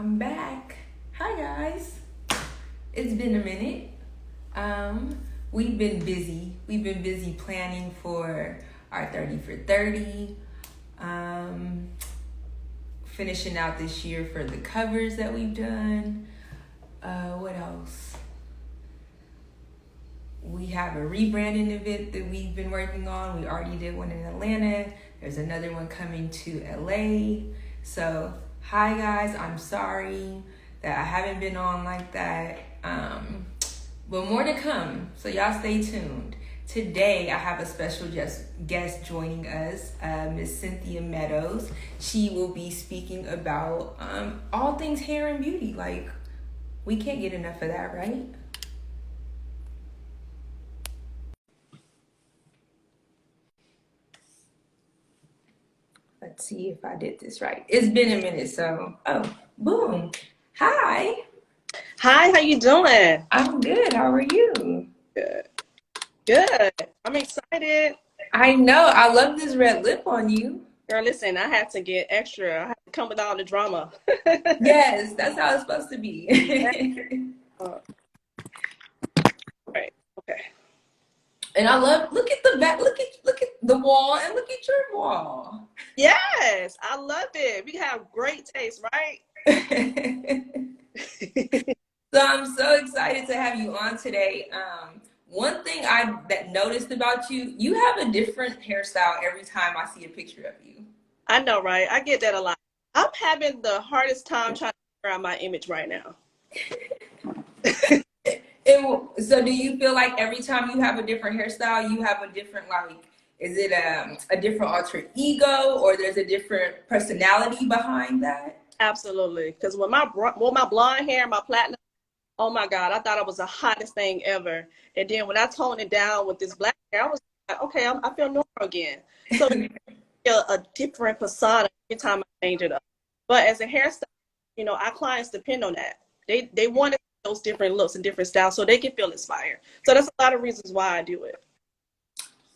I'm back. Hi guys. It's been a minute. We've been busy. We've been busy planning for our 30 for 30. Finishing out this year for the covers that we've done. What else? We have a rebranding event that we've been working on. We already did one in Atlanta. There's another one coming to LA. So, hi guys, I'm sorry that I haven't been on like that. But more to come, so y'all stay tuned. Today, I have a special guest joining us, Miss Cynthia Meadows. She will be speaking about all things hair and beauty. Like, we can't get enough of that, right? Let's see if I did this right. It's been a minute, so, boom. Hi. Hi, how you doing? I'm good. How are you? Good. Good. I'm excited. I know. I love this red lip on you. Girl, listen, I had to get extra. I had to come with all the drama. Yes, that's how it's supposed to be. Right. Okay. And I love, look at the back, look at the wall and look at your wall. Yes, I loved it. We have great taste, right? So I'm so excited to have you on today. One thing that noticed about you, you have a different hairstyle every time I see a picture of you. I know, right? I get that a lot. I'm having the hardest time trying to figure out my image right now. So do you feel like every time you have a different hairstyle, you have a different, like, is it a different alter ego, or there's a different personality behind that? Absolutely. Because with my blonde hair, my platinum, oh my God, I thought it was the hottest thing ever. And then when I toned it down with this black hair, I was like, okay, I feel normal again. So a different persona every time I change it up. But as a hairstylist, our clients depend on that. They want those different looks and different styles so they can feel inspired. So that's a lot of reasons why I do it.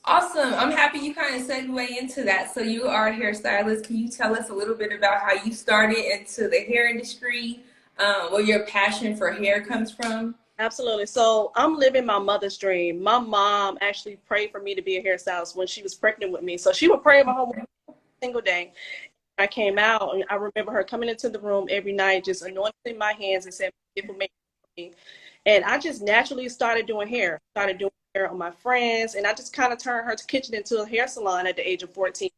Awesome. I'm happy you kind of segue into that. So you are a hairstylist. Can you tell us a little bit about how you started into the hair industry, where your passion for hair comes from? Absolutely. So I'm living my mother's dream. My mom actually prayed for me to be a hairstylist when she was pregnant with me. So she would pray about her single day. I came out and I remember her coming into the room every night, just anointing my hands and saying, "It will make me." And I just naturally started doing hair on my friends. And I just kind of turned her kitchen into a hair salon at the age of 14.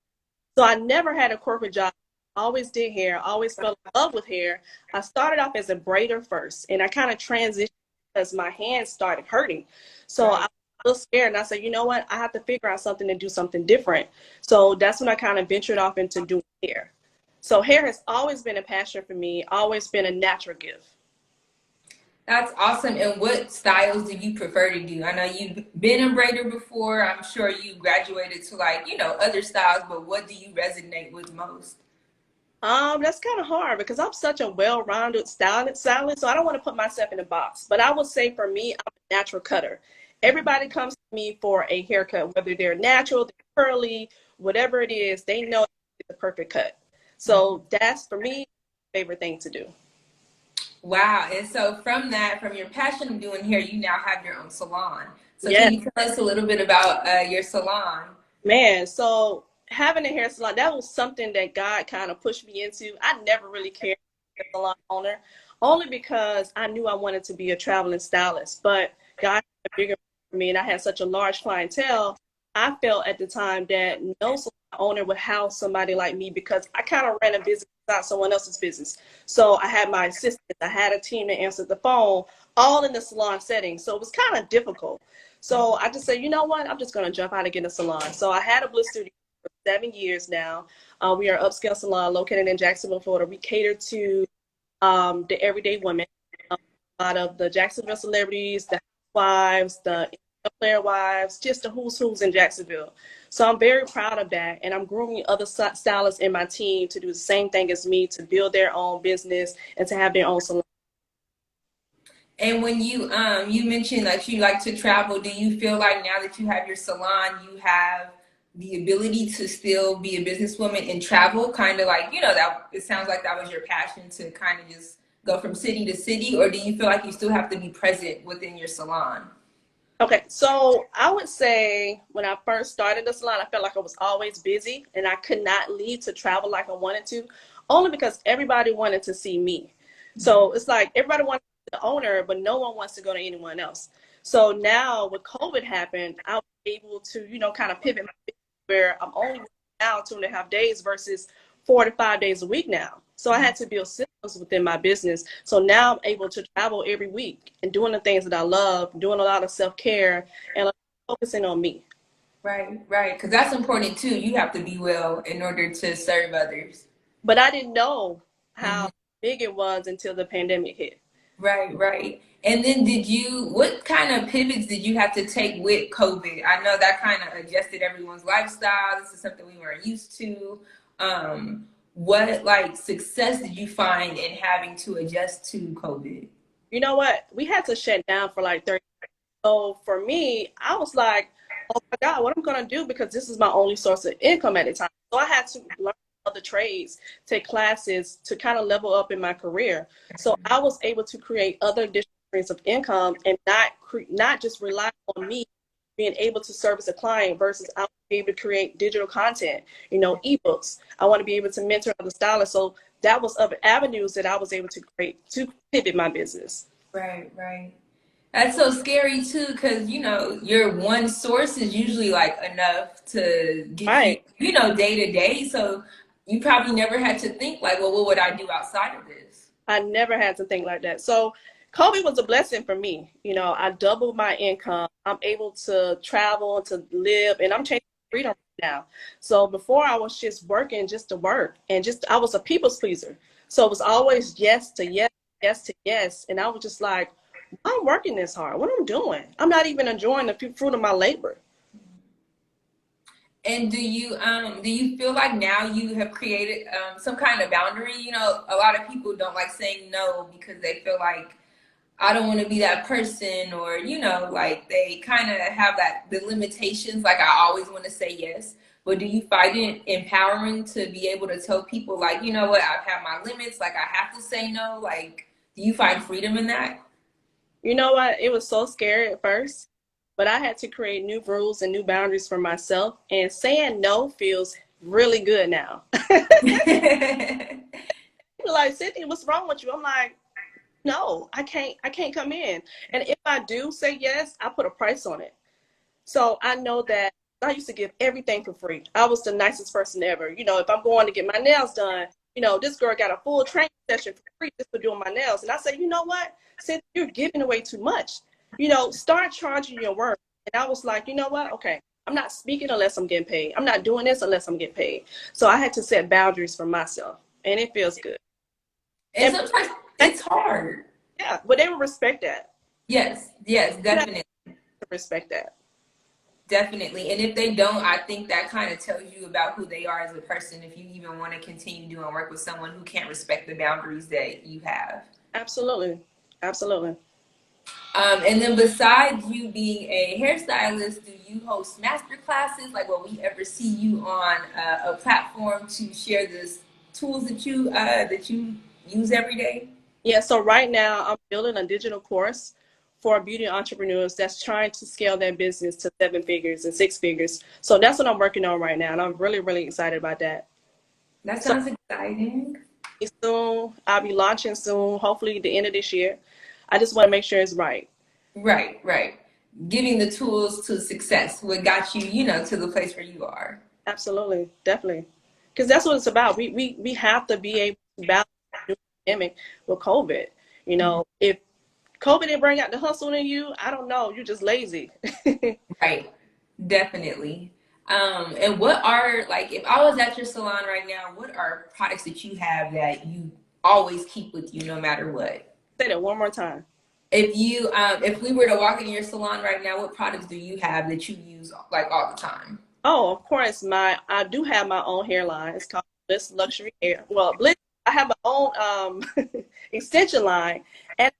So I never had a corporate job. Always did hair, always fell in love with hair. I started off as a braider first, and I kind of transitioned because my hands started hurting. So I was a little scared, and I said, you know what? I have to figure out something to do something different. So that's when I kind of ventured off into doing hair. So hair has always been a passion for me, always been a natural gift. That's awesome. And what styles do you prefer to do? I know you've been a braider before. I'm sure you graduated to, like, other styles, but what do you resonate with most? That's kind of hard because I'm such a well-rounded stylist, so I don't want to put myself in a box. But I would say for me, I'm a natural cutter. Everybody comes to me for a haircut, whether they're natural, they're curly, whatever it is, they know it's the perfect cut. So that's, for me, my favorite thing to do. Wow. And so from your passion of doing hair, you now have your own salon. So Yeah, can you tell us a little bit about your salon? man. So having a hair salon, that was something that God kind of pushed me into. I never really cared as a salon owner, only because I knew I wanted to be a traveling stylist. But God had a bigger for me, and I had such a large clientele. I felt at the time that no salon owner would house somebody like me because I kind of ran a business without someone else's business. So I had my assistant, I had a team that answered the phone, all in the salon setting. So it was kind of difficult. So I just said, you know what? I'm just going to jump out and get a salon. So I had a bliss studio for 7 years now. We are an upscale salon located in Jacksonville, Florida. We cater to the everyday women, a lot of the Jacksonville celebrities, the housewives, the player wives, just the who's in Jacksonville. So I'm very proud of that, and I'm grooming other stylists in my team to do the same thing as me, to build their own business and to have their own salon. And when you mentioned that you like to travel, do you feel like now that you have your salon, you have the ability to still be a businesswoman and travel, kind of like, that it sounds like that was your passion to kind of just go from city to city, or do you feel like you still have to be present within your salon? Okay, so I would say when I first started the salon, I felt like I was always busy and I could not leave to travel like I wanted to, only because everybody wanted to see me. So it's like everybody wants the owner, but no one wants to go to anyone else. So now with COVID happened, I was able to, kind of pivot my business where I'm only working now 2.5 days versus 4 to 5 days a week now. So I had to build systems within my business. So now I'm able to travel every week and doing the things that I love, doing a lot of self-care and like, focusing on me. Right, right. Because that's important too. You have to be well in order to serve others. But I didn't know Hmm. how big it was until the pandemic hit. Right, right. And then what kind of pivots did you have to take with COVID? I know that kind of adjusted everyone's lifestyle. This is something we weren't used to. What like success did you find in having to adjust to COVID? You know what? We had to shut down for like 30. So for me, I was like, oh my God, what I'm gonna do because this is my only source of income at the time. So I had to learn other trades, take classes to kind of level up in my career. So I was able to create other additional streams of income and not just rely on me being able to service a client versus I want to be able to create digital content, ebooks. I want to be able to mentor other stylists. So that was other avenues that I was able to create to pivot my business. Right, right. That's so scary too, because your one source is usually like enough to get you, Right. day to day. So you probably never had to think like, well, what would I do outside of this? I never had to think like that. So COVID was a blessing for me. I doubled my income. I'm able to travel, to live, and I'm chasing freedom right now. So before I was just working just to work and just I was a people's pleaser. So it was always yes to yes, yes to yes. And I was just like, why I'm working this hard? What I'm doing? I'm not even enjoying the fruit of my labor. And do you feel like now you have created some kind of boundary? A lot of people don't like saying no because they feel like I don't want to be that person, or like they kind of have the limitations. Like I always want to say yes, but do you find it empowering to be able to tell people like, you know what, I've had my limits. Like I have to say no. Like, do you find freedom in that? You know what? It was so scary at first, but I had to create new rules and new boundaries for myself. And saying no feels really good now. Like, Cynthia, what's wrong with you? I'm like, no, I can't come in. And if I do say yes, I put a price on it. So I know that I used to give everything for free. I was the nicest person ever. If I'm going to get my nails done, this girl got a full training session for free just for doing my nails. And I said, you know what? Since you're giving away too much, start charging your work. And I was like, you know what? Okay, I'm not speaking unless I'm getting paid. I'm not doing this unless I'm getting paid. So I had to set boundaries for myself. And it feels good. And And sometimes it's hard. yeah, but they will respect that. Yes, yes, You have definitely. to respect that. Definitely. And if they don't, I think that kind of tells you about who they are as a person if you even want to continue doing work with someone who can't respect the boundaries that you have. Absolutely. Absolutely. And then besides you being a hairstylist, do you host master classes? Like, will we ever see you on a platform to share the tools that you use every day? Yeah, so right now I'm building a digital course for beauty entrepreneurs that's trying to scale their business to 7 figures and 6 figures. So that's what I'm working on right now, and I'm really, really excited about that. That So sounds exciting. soon, I'll be launching soon, hopefully the end of this year. I just want to make sure it's right. Right, right. Giving the tools to success, what got you, to the place where you are. Absolutely, definitely, because that's what it's about. We have to be able to balance the new pandemic with COVID. If COVID didn't bring out the hustle in you, I don't know, you're just lazy. Right. Definitely. And what are like if I was at your salon right now, what are products that you have that you always keep with you no matter what? Say that one more time. If we were to walk in your salon right now, what products do you have that you use like all the time? Oh, of course, I do have my own hairline. It's called Bliss Luxury Hair. Well, Bliss, I have my own extension line and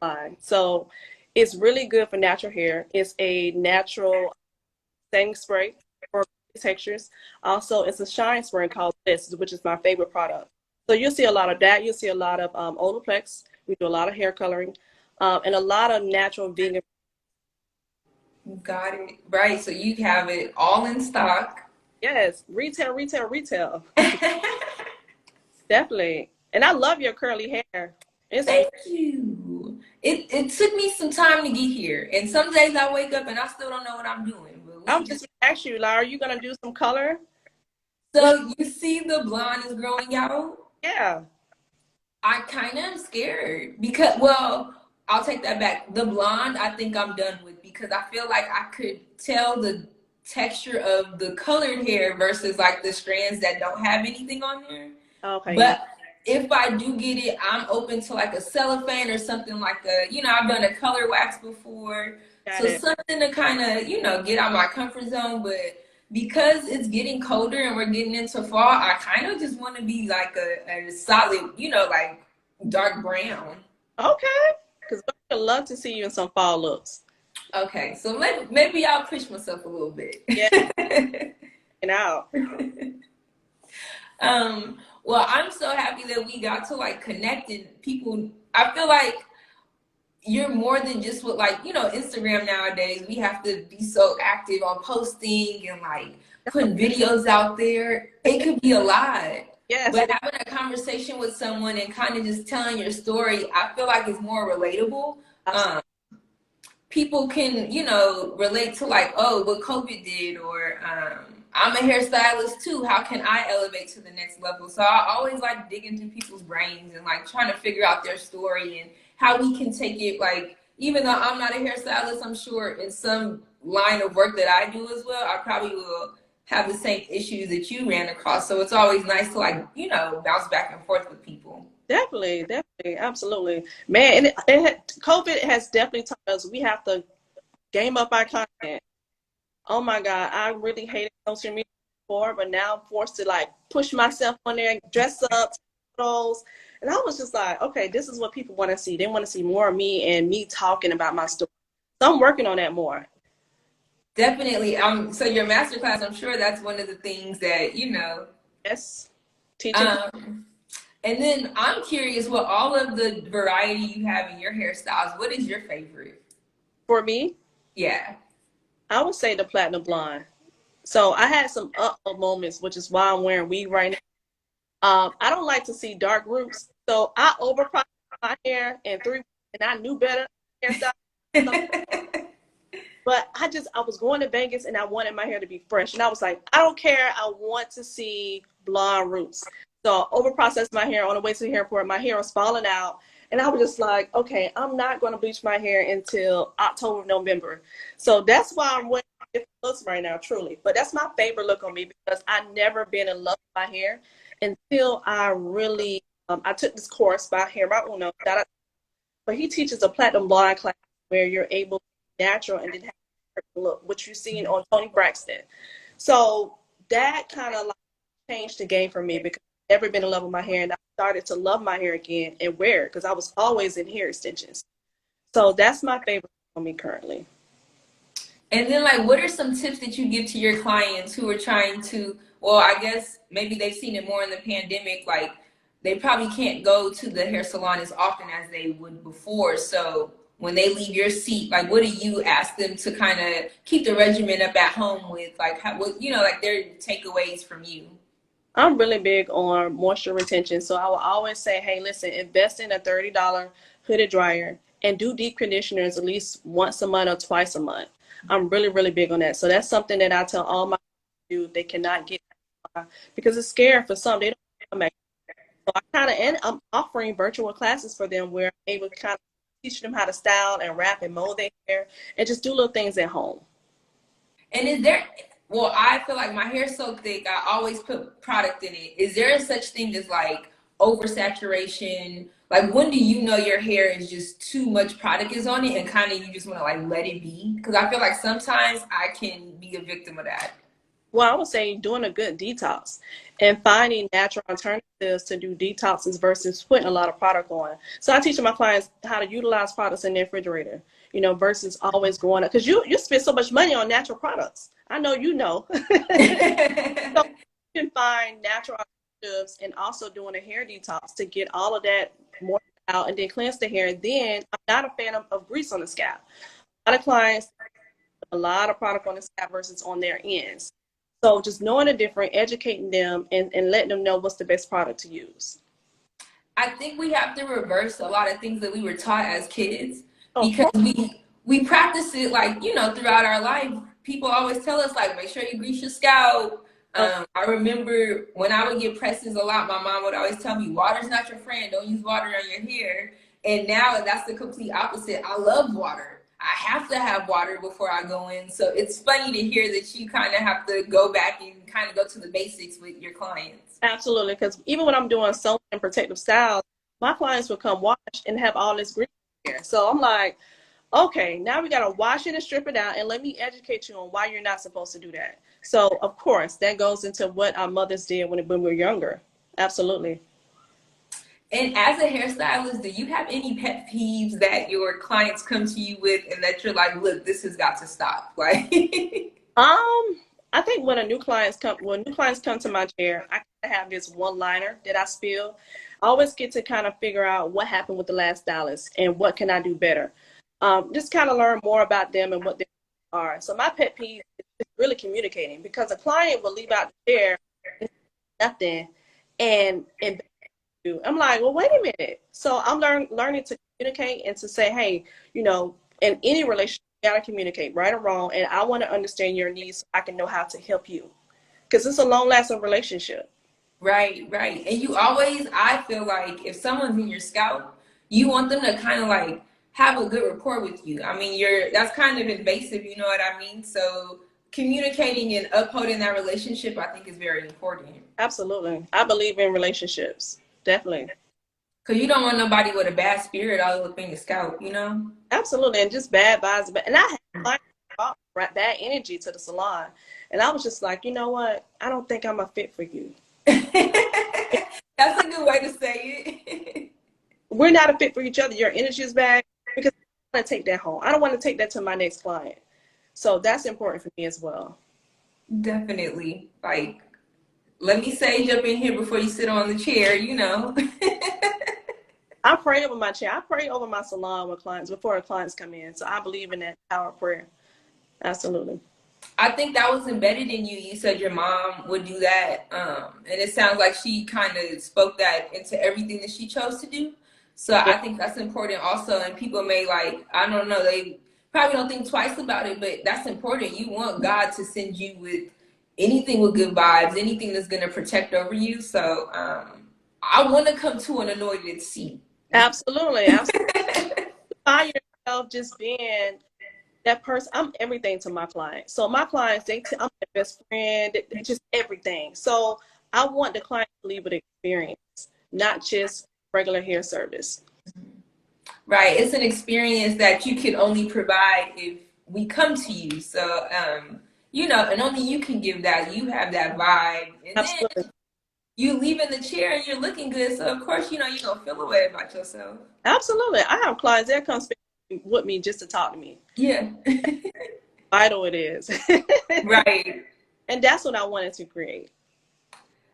line. So it's really good for natural hair. It's a natural setting spray for textures. Also, it's a shine spray called Bliss, which is my favorite product. So you'll see a lot of that. You'll see a lot of Olaplex. We do a lot of hair coloring, and a lot of natural vegan. Got it. Right. So you have it all in stock. Yes, retail, retail, retail. Definitely. And I love your curly hair. Thank you. It took me some time to get here, and some days I wake up and I still don't know what I'm doing. But I was just gonna ask you, Lara, are you gonna do some color? so you see, the blonde is growing out. Yeah. I kind of am scared because, well, I'll take that back. The blonde, I think I'm done with because I feel like I could tell the texture of the colored hair versus like the strands that don't have anything on there. Okay. But if I do get it, I'm open to like a cellophane or something like I've done a color wax before. Something to kind of, get out my comfort zone. But because it's getting colder and we're getting into fall, I kind of just want to be like a solid, like dark brown. Okay. Because I would love to see you in some fall looks. Okay. So maybe I'll push myself a little bit. Yeah. And out. Well, I'm so happy that we got to like connected people. I feel like you're more than just what, like, Instagram nowadays. We have to be so active on posting and like putting videos out there. It could be a lot. Yes. But having a conversation with someone and kind of just telling your story, I feel like it's more relatable. People can, relate to like, oh, what COVID did, or I'm a hairstylist too. How can I elevate to the next level? So I always like digging through people's brains and like trying to figure out their story and how we can take it. Like, even though I'm not a hairstylist, I'm sure in some line of work that I do as well, I probably will have the same issues that you ran across. So it's always nice to like, bounce back and forth with people. Definitely, absolutely, man. And COVID has definitely taught us we have to game up our content. Oh my God, I really hated social media before, but now I'm forced to like push myself on there, dress up, photos, and I was just like, okay, this is what people want to see. They want to see more of me and me talking about my story. So I'm working on that more. Definitely. So your masterclass, I'm sure that's one of the things that Yes, teaching. And then I'm curious, what all of the variety you have in your hairstyles, what is your favorite? For me? Yeah. I would say the platinum blonde. So I had some moments, which is why I'm wearing weave right now. I don't like to see dark roots. So I overpriced my hair in 3 weeks, and I knew better hairstyle. But I was going to Vegas and I wanted my hair to be fresh. And I was like, I don't care. I want to see blonde roots. So I overprocessed my hair on the way to the airport. My hair was falling out. And I was just like, okay, I'm not going to bleach my hair until October, November. So that's why I'm wearing different looks right now, truly. But that's my favorite look on me because I've never been in love with my hair until I really, I took this course by Hair by Uno. But he teaches a platinum blonde class where you're able to be natural and then have a look, which you've seen on Toni Braxton. So that kind of like changed the game for me because never been in love with my hair, and I started to love my hair again and wear it because I was always in hair extensions. So that's my favorite for me currently. And then, like, what are some tips that you give to your clients who are trying to, well, I guess maybe they've seen it more in the pandemic, like they probably can't go to the hair salon as often as they would before. So when they leave your seat, like, what do you ask them to kind of keep the regimen up at home with, like, like their takeaways from you? I'm really big on moisture retention. So I will always say, hey, listen, invest in a $30 hooded dryer and do deep conditioners at least once a month or twice a month. I'm really, really big on that. So that's something that I tell all my do they cannot get because it's scary for some. They don't come back. So and I'm offering virtual classes for them where I'm able to kind of teach them how to style and wrap and mold their hair and just do little things at home. And is there, well, I feel like my hair's so thick, I always put product in it. Is there such thing as like oversaturation? Like, when do you know your hair is just too much product is on it and kind of you just want to like let it be? Because I feel like sometimes I can be a victim of that. Well, I would say doing a good detox and finding natural alternatives to do detoxes versus putting a lot of product on. So I teach my clients how to utilize products in the refrigerator. you know, versus always going up. Because you spend so much money on natural products. I know you know. So you can find natural alternatives and also doing a hair detox to get all of that more out and then cleanse the hair. Then I'm not a fan of grease on the scalp. A lot of clients put a lot of product on the scalp versus on their ends. So just knowing the difference, educating them, and letting them know what's the best product to use. I think we have to reverse a lot of things that we were taught as kids Of because course. we practice it like, you know, throughout our life. People always tell us like, make sure you grease your scalp. I remember when I would get presses a lot, my mom would always tell me, water's not your friend. Don't use water on your hair. And now that's the complete opposite. I love water. I have to have water before I go in. So it's funny to hear that you kind of have to go back and kind of go to the basics with your clients. Absolutely, because even when I'm doing sewing and protective styles, my clients will come wash and have all this grease here. So I'm like, okay, now we got to wash it and strip it out, and let me educate you on why you're not supposed to do that. So, of course, that goes into what our mothers did when we were younger. Absolutely. And as a hairstylist, do you have any pet peeves that your clients come to you with and that you're like, look, this has got to stop? Like, I think when new clients come to my chair, I kind of have this one liner that I spill. I always get to kind of figure out what happened with the last stylist and what can I do better. Just kind of learn more about them and what they are. So my pet peeve is really communicating, because a client will leave out the chair and nothing, and I'm like, well, wait a minute. So I'm learning to communicate and to say, hey, you know, in any relationship, you gotta communicate, right or wrong, and I want to understand your needs so I can know how to help you, because it's a long-lasting relationship. right, right. And you always, I feel like if someone's in your scalp, you want them to kind of like have a good rapport with you. I mean, that's kind of invasive, you know what I mean? So communicating and upholding that relationship, I think is very important. Absolutely. I believe in relationships. Definitely. Because you don't want nobody with a bad spirit all up in your scalp, you know? Absolutely. And just bad vibes. And I had clients brought bad energy to the salon. And I was just like, you know what? I don't think I'm a fit for you. That's a good way to say it. We're not a fit for each other. Your energy is bad, because I want to take that home. I don't want to take that to my next client. So that's important for me as well. Definitely. Like, let me sage up in here before you sit on the chair, you know? I pray over my chair. I pray over my salon with clients before the clients come in. So I believe in that power of prayer. Absolutely. I think that was embedded in you. You said your mom would do that. And it sounds like she kind of spoke that into everything that she chose to do. So Yeah. I think that's important also. And people may like, I don't know, they probably don't think twice about it, but that's important. You want God to send you with anything with good vibes, anything that's going to protect over you. So I want to come to an anointed seat. Absolutely. Absolutely. Find yourself just being that person. I'm everything to my clients. So my clients, I'm their best friend, just everything. So I want the client to leave with experience, not just regular hair service. Right. It's an experience that you can only provide if we come to you. So, you know, and only you can give that. You have that vibe. And Absolutely. then you leave in the chair and you're looking good. So, of course, you know, you're going to feel a way about yourself. Absolutely. I have clients that come spend with me just to talk to me. Yeah. Vital it is. Right. And that's what I wanted to create.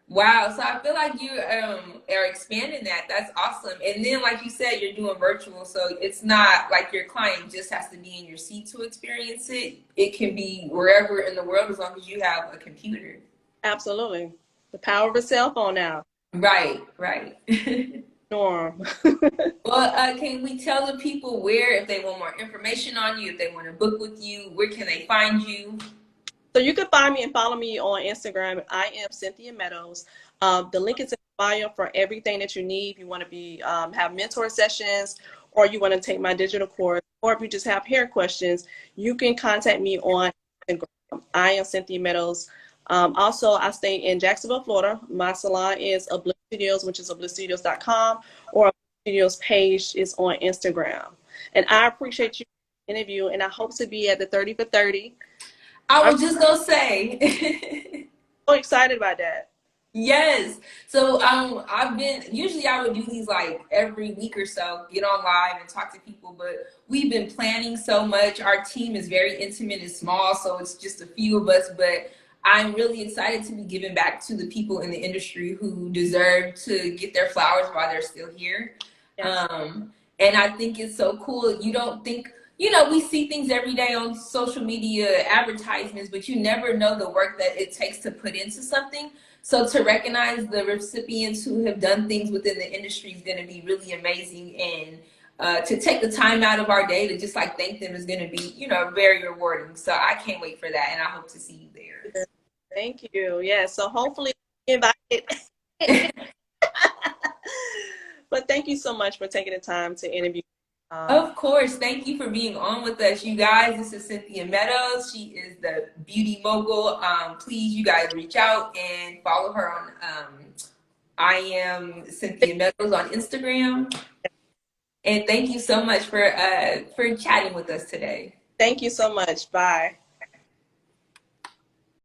Wow. So I feel like you are expanding that. That's awesome. And then, like you said, you're doing virtual. So it's not like your client just has to be in your seat to experience it. It can be wherever in the world as long as you have a computer. Absolutely. The power of a cell phone now. Right, right. Norm. Well, can we tell the people where, if they want more information on you, if they want to book with you, where can they find you? So you can find me and follow me on Instagram. I am Cynthia Meadows. The link is in the bio for everything that you need. If you want to be have mentor sessions, or you want to take my digital course, or if you just have hair questions, you can contact me on Instagram. I am Cynthia Meadows. Also, I stay in Jacksonville, Florida. My salon is Bliss Studios, which is blissstudios.com, or Studios page is on Instagram. And I appreciate you interview, and I hope to be at the 30 for 30. I was just gonna say. So excited about that. Yes. So I've been usually I would do these like every week or so, get on live and talk to people, but we've been planning so much. Our team is very intimate and small, so it's just a few of us, but I'm really excited to be giving back to the people in the industry who deserve to get their flowers while they're still here. Yes. And I think it's so cool. You don't think, we see things every day on social media advertisements, but you never know the work that it takes to put into something. So to recognize the recipients who have done things within the industry is going to be really amazing, and to take the time out of our day to just like thank them is going to be, very rewarding. So I can't wait for that, and I hope to see you there. Thank you. Yeah. So hopefully invited. But thank you so much for taking the time to interview. Of course. Thank you for being on with us, you guys. This is Cynthia Meadows. She is the beauty mogul. Please, you guys, reach out and follow her on. I am Cynthia Meadows on Instagram. And thank you so much for chatting with us today. Thank you so much. Bye.